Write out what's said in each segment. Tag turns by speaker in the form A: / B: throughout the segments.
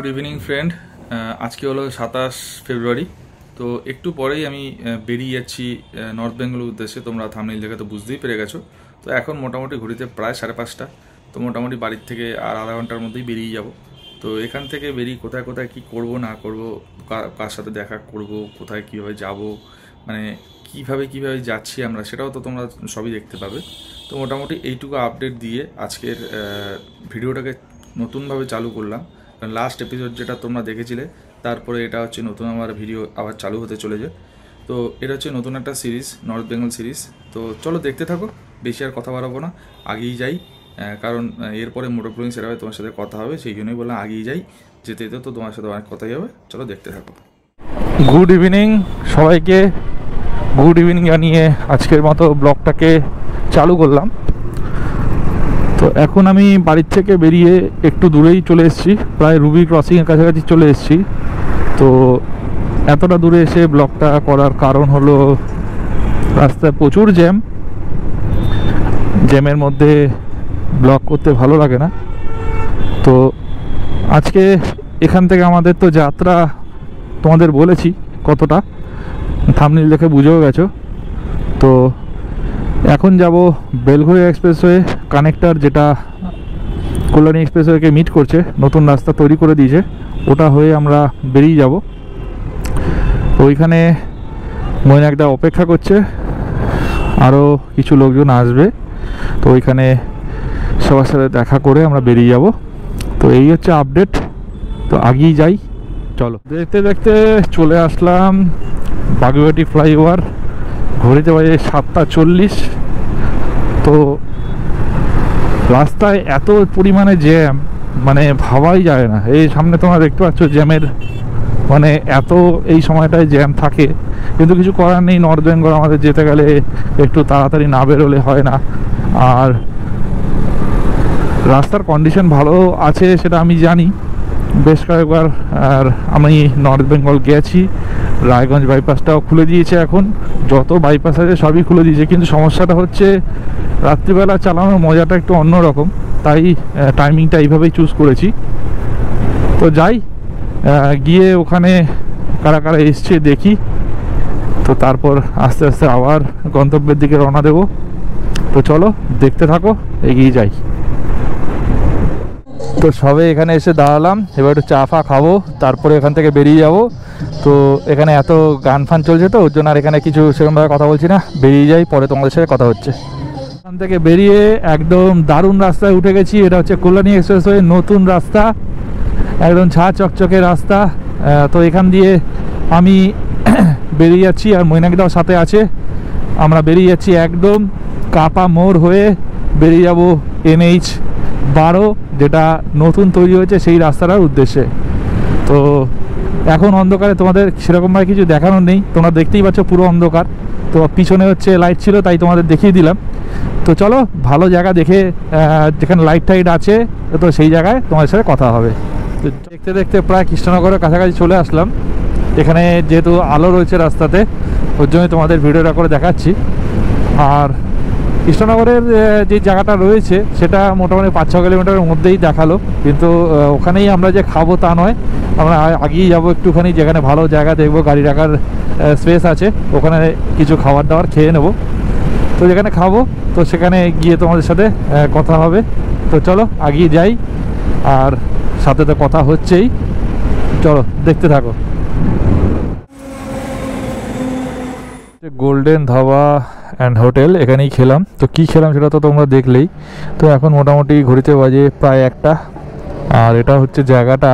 A: Good evening friend. আজকে হলো 27 ফেব্রুয়ারি। তো একটু পরেই আমি বেরিয়ে যাচ্ছি নর্থ বেঙ্গলের উদ্দেশ্যে। তোমরা থাম্বনেইল দেখে তো বুঝতেই পেরে গেছো। তো এখন মোটামুটি ঘড়িতে প্রায় 5:30। তো মোটামুটি বাড়ির থেকে আর আধা ঘন্টার মধ্যেই বেরিয়ে যাব। তো এখান থেকে বেরিয়ে কোথায় কোথায় কী করব না করব, কার সাথে দেখা করব, কোথায় কীভাবে যাব, মানে কীভাবে যাচ্ছি আমরা, সেটাও তো তোমরা সবই দেখতে পাবে। তো মোটামুটি এইটুকু আপডেট দিয়ে আজকের ভিডিওটাকে নতুনভাবে চালু করলাম। কারণ লাস্ট এপিসোড যেটা তোমরা দেখেছিলে, তারপরে এটা হচ্ছে নতুন আমার ভিডিও আবার চালু হতে চলেছে। তো এটা হচ্ছে নতুন একটা সিরিজ, নর্থ বেঙ্গল সিরিজ। তো চলো দেখতে থাকো, বেশি আর কথা বাড়াবো না, আগেই যাই। কারণ এরপরে মোটর ব্লগিং সেরাবে তোমার সাথে কথা হবে, সেই জন্যই বললাম আগেই যাই। যেতে যেতে তো তোমার সাথে অনেক কথাই হবে। চলো দেখতে থাকো।
B: গুড ইভিনিং সবাইকে, গুড ইভিনিং জানিয়ে আজকের মতো ব্লগটাকে চালু করলাম। তো এখন আমি বাড়ির থেকে বেরিয়ে একটু দূরেই চলে এসেছি, প্রায় রুবি ক্রসিংয়ের কাছাকাছি চলে এসেছি। তো এতটা দূরে এসে ব্লগটা করার কারণ হলো রাস্তায় প্রচুর জ্যামের মধ্যে ব্লগ করতে ভালো লাগে না। তো আজকে এখান থেকে আমাদের তো যাত্রা তোমাদের বলেছি কতটা, থাম্বনেইল দেখে বুঝেও গেছো। তো এখন যাব বেলঘড়ি এক্সপ্রেসওয়ে কানেক্টর, যেটা কল্যাণী এক্সপ্রেসওয়েকে মিট করছে, নতুন রাস্তা তৈরি করে দিয়েছে, ওটা হয়ে আমরা বেরিয়ে যাব। তো ওইখানে মৈনাকদা অপেক্ষা করছে, আরও কিছু লোকজন আসবে। তো ওইখানে সবার সাথে দেখা করে আমরা বেরিয়ে যাব। তো এই হচ্ছে আপডেট। তো আগেই যাই, চলো। দেখতে দেখতে চলে আসলাম বাগুইআটি ফ্লাইওভার। ঘড়িতে বাজে 7:40। তো রাস্তায় এত পরিমাণে জ্যাম, মানে ভাবাই যায় না। এই সামনে তোমরা দেখতে পাচ্ছ জ্যামের, মানে এত এই সময়টায় জ্যাম থাকে। কিন্তু কিছু করার নেই, নর্থ বেঙ্গল আমাদের যেতে গেলে একটু তাড়াতাড়ি না বেরোলে হয় না। আর রাস্তার কন্ডিশন ভালো আছে সেটা আমি জানি, বেশ কয়েকবার আর আমি নর্থ বেঙ্গল গেছি। রায়গঞ্জ বাইপাসটাও খুলে দিয়েছে, এখন যত বাইপাস আছে সবই খুলে দিয়েছে। কিন্তু সমস্যাটা হচ্ছে রাত্রিবেলা চালানোর মজাটা একটু অন্যরকম, তাই টাইমিংটা এইভাবেই চুজ করেছি। তো যাই, গিয়ে ওখানে কারা কারা এসছে দেখি। তো তারপর আস্তে আস্তে আবার গন্তব্যের দিকে রওনা দেব। তো চলো দেখতে থাকো, এগিয়ে যাই। তো সবে এখানে এসে দাঁড়ালাম, এবার একটু চা ফা খাবো, তারপরে এখান থেকে বেরিয়ে যাব। তো এখানে এত গান ফান চলছে, তো ওর জন্য আর এখানে কিছু সেরকমভাবে কথা বলছি না, বেরিয়ে যাই, পরে তোমাদের সাথে কথা হচ্ছে। এখান থেকে বেরিয়ে একদম দারুণ রাস্তায় উঠে গেছি। এটা হচ্ছে কল্যাণী এক্সপ্রেসওয়ে, নতুন রাস্তা, একদম ছা চকচকে রাস্তা। তো এখান দিয়ে আমি বেরিয়ে যাচ্ছি, আর মৈনাকদাও সাথে আছে। আমরা বেরিয়ে যাচ্ছি একদম কাপা মোড় হয়ে, বেরিয়ে যাব NH-12, যেটা নতুন তৈরি হয়েছে সেই রাস্তাটার উদ্দেশ্যে। তো এখন অন্ধকারে তোমাদের সেরকমভাবে কিছু দেখানোর নেই, তোমরা দেখতেই পাচ্ছ পুরো অন্ধকার। তো পিছনে হচ্ছে লাইট ছিল, তাই তোমাদের দেখিয়ে দিলাম। তো চলো ভালো জায়গা দেখে, যেখানে লাইট টাইট আছে, তো সেই জায়গায় তোমাদের সাথে কথা হবে। তো দেখতে দেখতে প্রায় কৃষ্ণনগরের কাছাকাছি চলে আসলাম। এখানে যেহেতু আলো রয়েছে রাস্তাতে, ওর জন্যই তোমাদের ভিডিওটা করে দেখাচ্ছি। আর কৃষ্ণনগরের যে জায়গাটা রয়েছে সেটা মোটামুটি 5-6 কিলোমিটারের মধ্যেই দেখালো, কিন্তু ওখানেই আমরা যে খাবো তা নয়, আমরা আগেই যাবো একটুখানি, যেখানে ভালো জায়গা দেখবো, গাড়ি রাখার স্পেস আছে, ওখানে কিছু খাবার দাবার খেয়ে নেব। তো যেখানে খাবো, তো সেখানে গিয়ে তোমাদের সাথে কথা হবে। তো চলো আগিয়ে যাই, আর সাথে তো কথা হচ্ছেই, চলো দেখতে থাকো। গোল্ডেন ধাবা অ্যান্ড হোটেল, এখানেই খেলাম। তো কী খেলাম সেটা তো তোমরা দেখলেই। তো এখন মোটামুটি ঘড়িতে বাজে প্রায় 1টা। আর এটা হচ্ছে জায়গাটা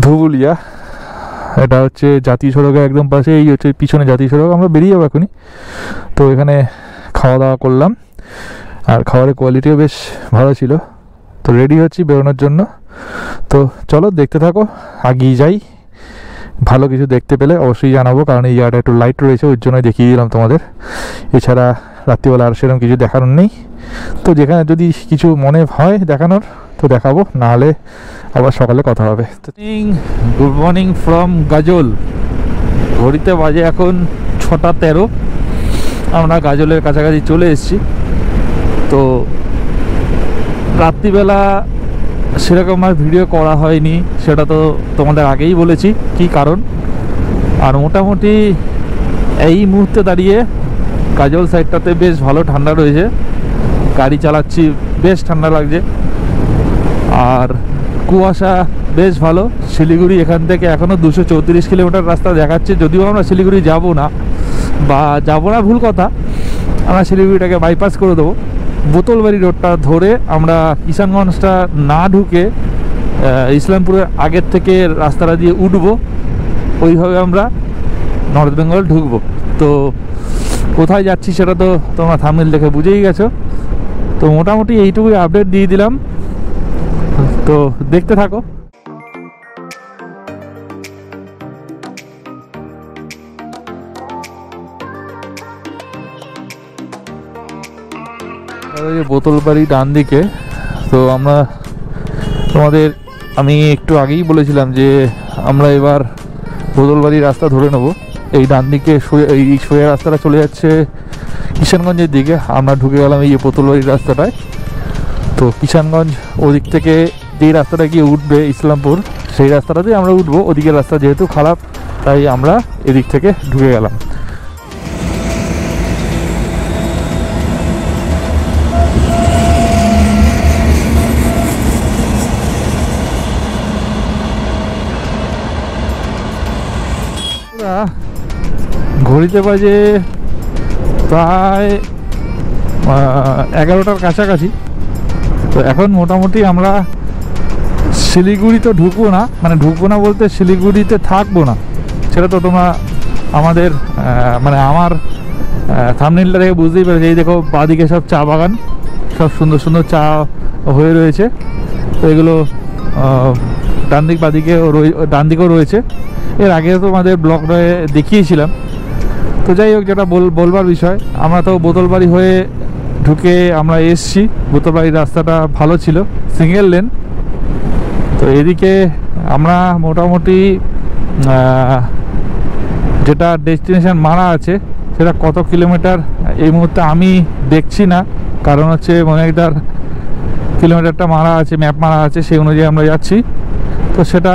B: ধুবুলিয়া, এটা হচ্ছে জাতীয় সড়কের একদম পাশে, এই হচ্ছে পিছনে জাতীয় সড়ক। আমরা বেরিয়ে যাবো এখনই। তো এখানে খাওয়া দাওয়া করলাম, আর খাবারের কোয়ালিটিও বেশ ভালো ছিল। তো রেডি হচ্ছি বেরোনোর জন্য। তো চলো দেখতে থাকো, আগিয়ে যাই। ভালো কিছু দেখতে পেলে অবশ্যই জানাবো, কারণ এই জায়গাটা একটু লাইট রয়েছে, ওর জন্যই দেখিয়ে দিলাম তোমাদের। এছাড়া রাত্রিবেলা আর সেরকম কিছু দেখানোর নেই। তো যেখানে যদি কিছু মনে হয় দেখানোর, তো দেখাবো, নাহলে আবার সকালে কথা হবে। গুড মর্নিং ফ্রম গাজল। ঘড়িতে বাজে এখন 6:13। আমরা গাজলের কাছাকাছি চলে এসেছি। তো রাত্রিবেলা সেরকমভাবে ভিডিও করা হয়নি, সেটা তো তোমাদের আগেই বলেছি কি কারণ। আর মোটামুটি এই মুহূর্তে দাঁড়িয়ে কাজল সাইডটাতে বেশ ভালো ঠান্ডা রয়েছে, গাড়ি চালাচ্ছি বেশ ঠান্ডা লাগছে। আর কুয়াশা বেশ ভালো। শিলিগুড়ি এখান থেকে এখনও 234 কিলোমিটার রাস্তা দেখাচ্ছে, যদিও আমরা শিলিগুড়ি যাব না, বা যাব না ভুল কথা, আমরা শিলিগুড়িটাকে বাইপাস করে দেবো। বোতলবাড়ি রোডটা ধরে আমরা কিষানগঞ্জটা না ঢুকে ইসলামপুরের আগের থেকে রাস্তাটা দিয়ে উঠবো, ওইভাবে আমরা নর্থ বেঙ্গল ঢুকবো। তো কোথায় যাচ্ছি সেটা তো তোমরা থাম্বনেল দেখে বুঝেই গেছো। তো মোটামুটি এইটুকুই আপডেট দিয়ে দিলাম, তো দেখতে থাকো। বোতলবাড়ি ডান দিকে। তো আমরা আমি একটু আগেই বলেছিলাম যে আমরা এবার বোতলবাড়ির রাস্তা ধরে নেব। এই ডান দিকে এই সোজা রাস্তাটা চলে যাচ্ছে কিষানগঞ্জের দিকে, আমরা ঢুকে গেলাম এই বোতলবাড়ির রাস্তাটায়। তো কিষানগঞ্জ ওদিক থেকে যেই রাস্তাটা গিয়ে উঠবে ইসলামপুর, সেই রাস্তাটাতেই আমরা উঠবো। ওদিকের রাস্তা যেহেতু খারাপ, তাই আমরা এদিক থেকে ঢুকে গেলাম। ঘড়িতে বাজে প্রায় 11টার কাছাকাছি। তো এখন মোটামুটি আমরা শিলিগুড়ি তো ঢুকবো না, মানে ঢুকবো না বলতে শিলিগুড়িতে থাকবো না, সেটা তো তোমরা আমাদের মানে আমার থাম্বনেলটা দেখে বুঝতেই পেরেছো। এই দেখো বাদিকে সব চা বাগান, সব সুন্দর সুন্দর চা হয়ে রয়েছে। তো এগুলো ডান দিক বাদিকে ডান দিকেও রয়েছে। এর আগে তো আমাদের ব্লগটা দেখিয়েছিলাম। তো যাই হোক, যেটা বলবার বিষয়, আমরা তো বোতলবাড়ি হয়ে ঢুকে আমরা এসছি। বোতলবাড়ির রাস্তাটা ভালো ছিল, সিঙ্গেল লেন। তো এদিকে আমরা মোটামুটি যেটা ডেস্টিনেশন মারা আছে সেটা কত কিলোমিটার এই মুহূর্তে আমি দেখছি না, কারণ হচ্ছে মনেকদার কিলোমিটারটা মারা আছে, ম্যাপ মারা আছে, সেই অনুযায়ী আমরা যাচ্ছি। তো সেটা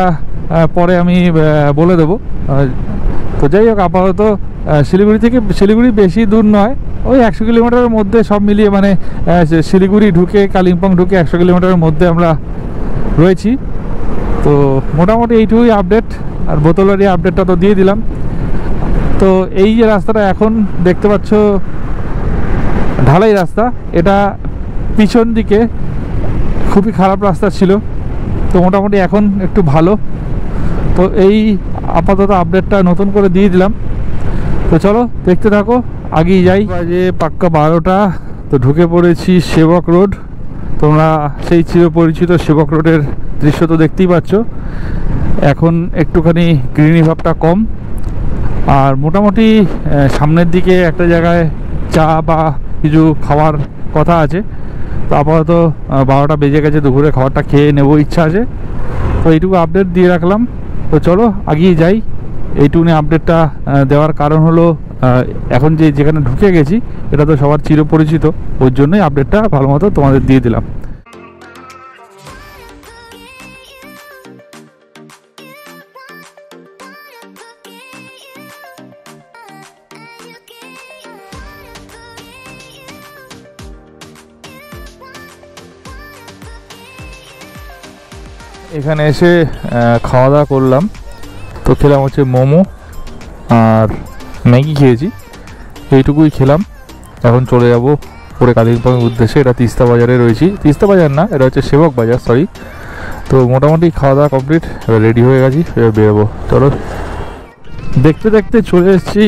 B: পরে আমি বলে দেবো। তো যাই হোক, আপাতত শিলিগুড়ি বেশি দূর নয়, ওই 100 কিলোমিটারের মধ্যে সব মিলিয়ে, মানে শিলিগুড়ি ঢুকে কালিম্পং ঢুকে 100 কিলোমিটারের মধ্যে আমরা রয়েছি। তো মোটামুটি এইটুকুই আপডেট। আর বোতলবাড়ি আপডেটটা তো দিয়ে দিলাম। তো এই যে রাস্তাটা এখন দেখতে পাচ্ছ ঢালাই রাস্তা, এটা পিছন দিকে খুবই খারাপ রাস্তা ছিল, তো মোটামুটি এখন একটু ভালো। তো এই আপাতত আপডেটটা নতুন করে দিয়ে দিলাম। তো চলো দেখতে থাকো, আগেই যাই। বাজে পাক্কা 12টা। তো ঢুকে পড়েছি সেবক রোড। তোমরা সেই চিরপরিচিত সেবক রোডের দৃশ্য তো দেখতেই পাচ্ছ। এখন একটুখানি গ্রিনি ভাবটা কম। আর মোটামুটি সামনের দিকে একটা জায়গায় চা বা কিছু খাওয়ার কথা আছে। তো আপাতত 12টা বেজে গেছে, দুপুরে খাবারটা খেয়ে নেবো ইচ্ছা আছে। তো এইটুকু আপডেট দিয়ে রাখলাম। তো চলো আগিয়ে যাই। এইটুকুনি আপডেটটা দেওয়ার কারণ হলো এখন যেখানে ঢুকে গেছি এটা তো সবার চিরপরিচিত, ওর জন্যই আপডেটটা ভালো মতো তোমাদের দিয়ে দিলাম। এখানে এসে খাওয়া দাওয়া করলাম। তো খেলাম হচ্ছে মোমো আর ম্যাগি খেয়েছি, এইটুকুই খেলাম। এখন চলে যাব পরে কালিম্পংয়ের উদ্দেশ্যে। এটা তিস্তা বাজারে রয়েছি, তিস্তা বাজার না, এটা হচ্ছে সেবক বাজার, সরি। তো মোটামুটি খাওয়া দাওয়া কমপ্লিট, এবার রেডি হয়ে গেছি, এবার বেরোবো। চলো দেখতে দেখতে চলে এসেছি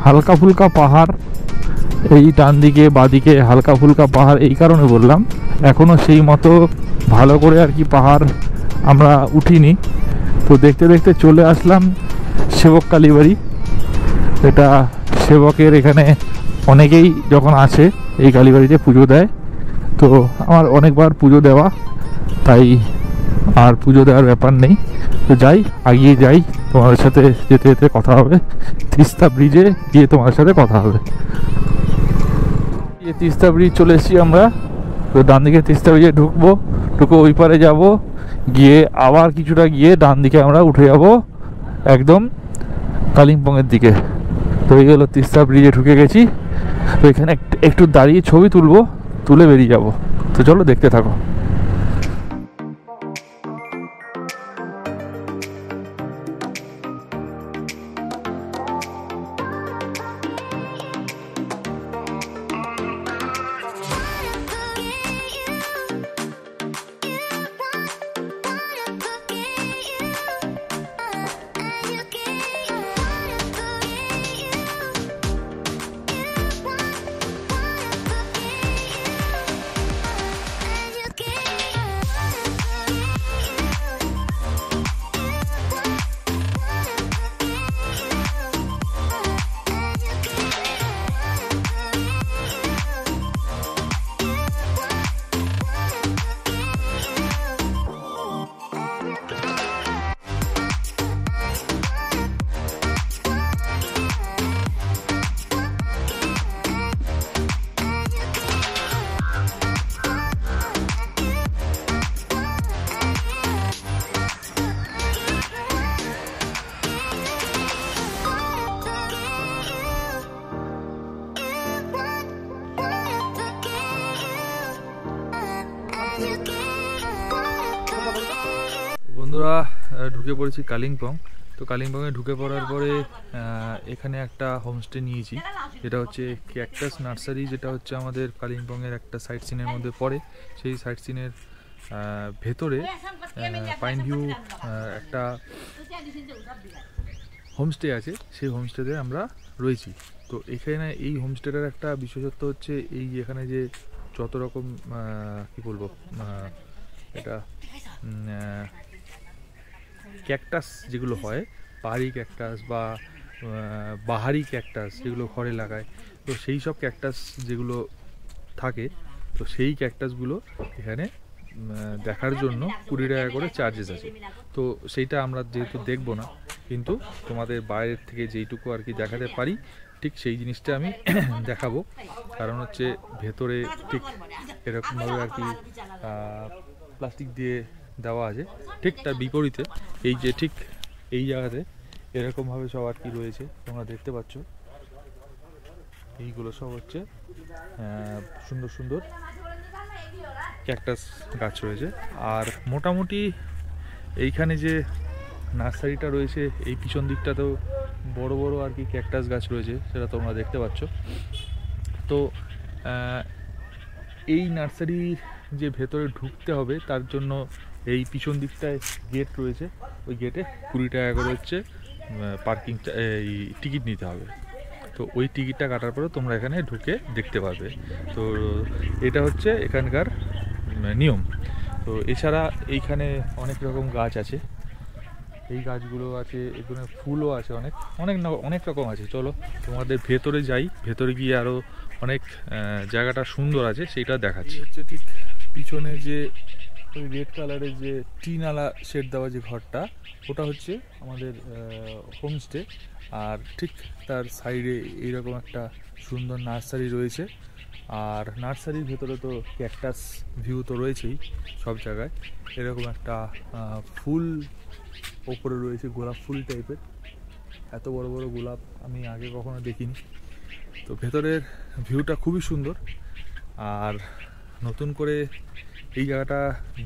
B: হালকা ফুলকা পাহাড়। এই ডান দিকে বাদিকে হালকা ফুলকা পাহাড় এই কারণে বললাম, এখনও সেই মতো ভালো করে আর কি পাহাড় আমরা উঠিনি। তো দেখতে দেখতে চলে আসলাম সেবক কালীবাড়ি। এটা সেবকের এখানে অনেকেই যখন আসে এই কালীবাড়িতে পুজো দেয়। তো আমার অনেকবার পুজো দেওয়া, তাই আর পুজো দেওয়ার ব্যাপার নেই। তো যাই, আগিয়ে যাই, তোমাদের সাথে যেতে যেতে কথা হবে। তিস্তা ব্রিজে গিয়ে তোমাদের সাথে কথা হবে। তিস্তা ব্রিজ চলে এসেছি আমরা। তো ডান দিকে তিস্তা ব্রিজে ঢুকে ওই পারে যাব। গিয়ে আবার কিছুটা গিয়ে ডান দিকে আমরা উঠে যাব একদম কালিম্পংয়ের দিকে। তো এই হলো তিস্তা ব্রিজে ঢুকে গেছি। তো এখানে একটু দাঁড়িয়ে ছবি তুলবো, তুলে বেরিয়ে যাব। তো চলো দেখতে থাকো। বন্ধুরা ঢুকে পড়েছি কালিম্পং। তো কালিম্পংয়ে ঢুকে পড়ার পরে এখানে একটা হোমস্টে নিয়েছি, যেটা হচ্ছে ক্যাকটাস নার্সারি, যেটা হচ্ছে আমাদের কালিম্পংয়ের একটা সাইট সিনের মধ্যে পড়ে। সেই সাইট সিনের ভেতরে পাইন ভিউ একটা হোমস্টে আছে, সেই হোমস্টেতে আমরা রয়েছি। তো এখানে এই হোমস্টেটার একটা বিশেষত্ব হচ্ছে এই এখানে যে যত রকম কী বলবো, এটা ক্যাকটাস যেগুলো হয়, পাহাড়ি ক্যাকটাস বা বাহারি ক্যাকটাস যেগুলো ঘরে লাগায়, তো সেই সব ক্যাকটাস যেগুলো থাকে, তো সেই ক্যাকটাসগুলো এখানে দেখার জন্য 20 টাকা করে চার্জেস আছে। তো সেইটা আমরা যেহেতু দেখবো না, কিন্তু তোমাদের বাইরের থেকে যেইটুকু আর কি দেখাতে পারি ঠিক সেই জিনিসটা আমি দেখাবো। কারণ হচ্ছে ভেতরে ঠিক এরকমভাবে আর কি প্লাস্টিক দিয়ে দেওয়া আছে, ঠিক তার বিপরীতে এই যে ঠিক এই জায়গাতে এরকমভাবে সব আর কি রয়েছে, তোমরা দেখতে পাচ্ছ। এইগুলো সব হচ্ছে সুন্দর সুন্দর ক্যাকটাস গাছ রয়েছে। আর মোটামুটি এইখানে যে নার্সারিটা রয়েছে এই পিছন দিকটাতেও বড় বড় আর কি ক্যাকটাস গাছ রয়েছে, সেটা তোমরা দেখতে পাচ্ছ। তো এই নার্সারি যে ভেতরে ঢুকতে হবে তার জন্য এই পিছন দিকটায় গেট রয়েছে, ওই গেটে 20 টাকা করে হচ্ছে পার্কিং এই টিকিট নিতে হবে। তো ওই টিকিটটা কাটার পরে তোমরা এখানে ঢুকে দেখতে পারবে। তো এটা হচ্ছে এখানকার নিয়ম। তো এছাড়া এইখানে অনেক রকম গাছ আছে, এই গাছগুলো আছে, এখানে ফুলও আছে, অনেক অনেক অনেক রকম আছে। চলো তোমাদের ভেতরে যাই, ভেতরে গিয়ে আরও অনেক জায়গাটা সুন্দর আছে সেইটা দেখাচ্ছি। হচ্ছে ঠিক পিছনে যে ওই রেড কালারের যে টিনালা শেড দেওয়া যে ঘরটা, ওটা হচ্ছে আমাদের হোমস্টে। আর ঠিক তার সাইডে এইরকম একটা সুন্দর নার্সারি রয়েছে। আর নার্সারির ভেতরে তো ক্যাকটাস ভিউ তো রয়েছেই সব জায়গায়। এরকম একটা ফুল ওপরে রয়েছে, গোলাপ ফুল টাইপের। এত বড় বড় গোলাপ আমি আগে কখনো দেখিনি। তো ভেতরের ভিউটা খুবই সুন্দর। আর নতুন করে এই জায়গাটা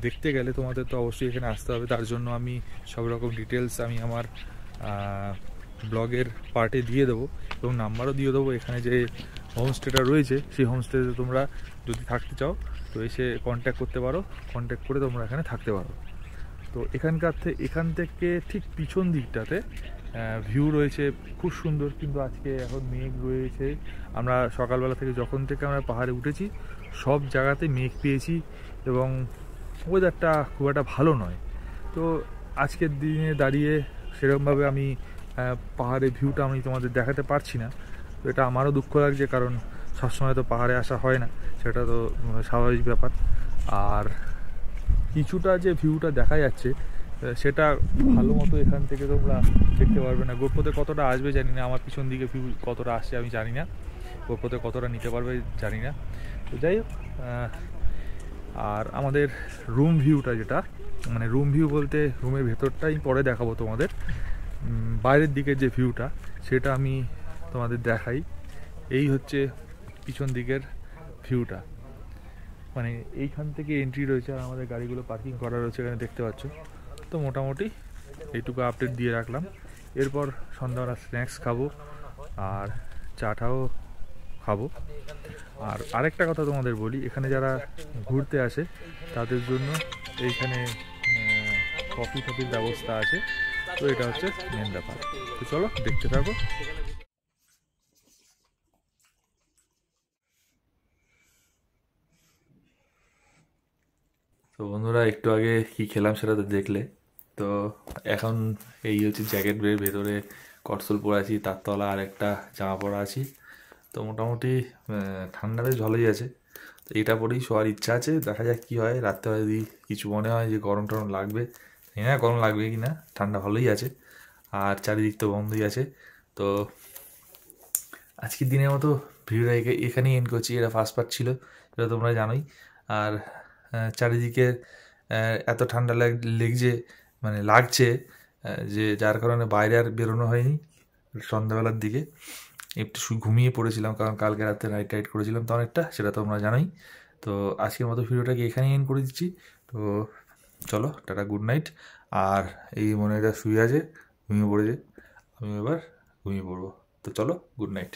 B: দেখতে গেলে তোমাদের তো অবশ্যই এখানে আসতে হবে। তার জন্য আমি সব রকম ডিটেলস আমি আমার ব্লগের পার্টে দিয়ে দেবো এবং নাম্বারও দিয়ে দেবো। এখানে যে হোমস্টেটা রয়েছে সেই হোমস্টেতে তোমরা যদি থাকতে চাও তো এসে কন্ট্যাক্ট করতে পারো, কন্ট্যাক্ট করে তোমরা এখানে থাকতে পারো। তো এখান থেকে ঠিক পিছন দিকটাতে ভিউ রয়েছে খুব সুন্দর, কিন্তু আজকে এখন মেঘ রয়েছে। আমরা সকালবেলা থেকে যখন থেকে আমরা পাহাড়ে উঠেছি সব জায়গাতে মেঘ পেয়েছি এবং ওয়েদারটা খুব একটা ভালো নয়। তো আজকের দিনে দাঁড়িয়ে সেরকমভাবে আমি পাহাড়ের ভিউটা আমি তোমাদের দেখাতে পারছি না। তো এটা আমারও দুঃখ লাগছে, কারণ সবসময় তো পাহাড়ে আসা হয় না, সেটা তো স্বাভাবিক ব্যাপার। আর কিছুটা যে ভিউটা দেখা যাচ্ছে সেটা ভালো মতো এখান থেকে তোমরা দেখতে পারবে না। গোপ্রোতে কতটা আসবে জানি না, আমার পিছন দিকে ভিউ কতটা আসছে আমি জানি না, গোপ্রোতে কতটা নিতে পারবে জানি না। তো যাই হোক, আর আমাদের রুম ভিউটা যেটা, মানে রুম ভিউ বলতে রুমের ভেতরটাই পরে দেখাবো তোমাদের, বাইরের দিকের যে ভিউটা সেটা আমি তোমাদের দেখাই। এই হচ্ছে পিছন দিকের ভিউটা, মানে এইখান থেকে এন্ট্রি রয়েছে আর আমাদের গাড়িগুলো পার্কিং করা রয়েছে এখানে দেখতে পাচ্ছ। তো মোটামুটি এইটুকু আপডেট দিয়ে রাখলাম। এরপর সন্ধ্যাবেলা স্ন্যাক্স খাবো আর চাটাও খাবো। আর আরেকটা কথা তোমাদের বলি, এখানে যারা ঘুরতে আসে তাদের জন্য এইখানে কফি টফির ব্যবস্থা আছে। তো এটা হচ্ছে মেন ব্যাপার। তো চলো দেখতে থাকো। তো বন্ধুরা, একটু আগে কি খেলাম সেটা তো দেখলে। তো এখন এই হচ্ছে জ্যাকেট ভেতরে কটসল পরে আছি, তার তলা আর একটা জামা পরা আছি। তো মোটামুটি ঠান্ডা বেশ ভালোই আছে। তো এটা পরেই শোয়ার ইচ্ছা আছে, দেখা যাক কী হয়। রাত্রে যদি কিছু মনে হয় যে গরম টরম লাগবে, হ্যাঁ গরম লাগবে কি না, ঠান্ডা ভালোই আছে আর চারিদিক তো বন্ধই আছে। তো আজকের দিনের মতো ভিডিওটা এখানেই এন্ড করছি। এটা ফার্স্ট পার্ট ছিল, এটা তোমরা জানোই। আর চারিদিকে এত ঠান্ডা লেগছে, মানে লাগছে, যে যার কারণে বাইরে আর বেরোনো হয়নি। সন্ধ্যাবেলার দিকে একটু ঘুমিয়ে পড়েছিলাম, কারণ কালকে রাতে রাইড করেছিলাম তো অনেকটা, সেটা তোমরা জানোই। তো আজকের মতো ভিডিওটাকে এখানেই এন্ড করে দিচ্ছি। তো চলো টাটা, গুড নাইট। আর এই মনে এটা শুয়ে আছে, ঘুমিয়ে পড়েছে, আমি এবার ঘুমিয়ে পড়বো। তো চলো, গুড নাইট।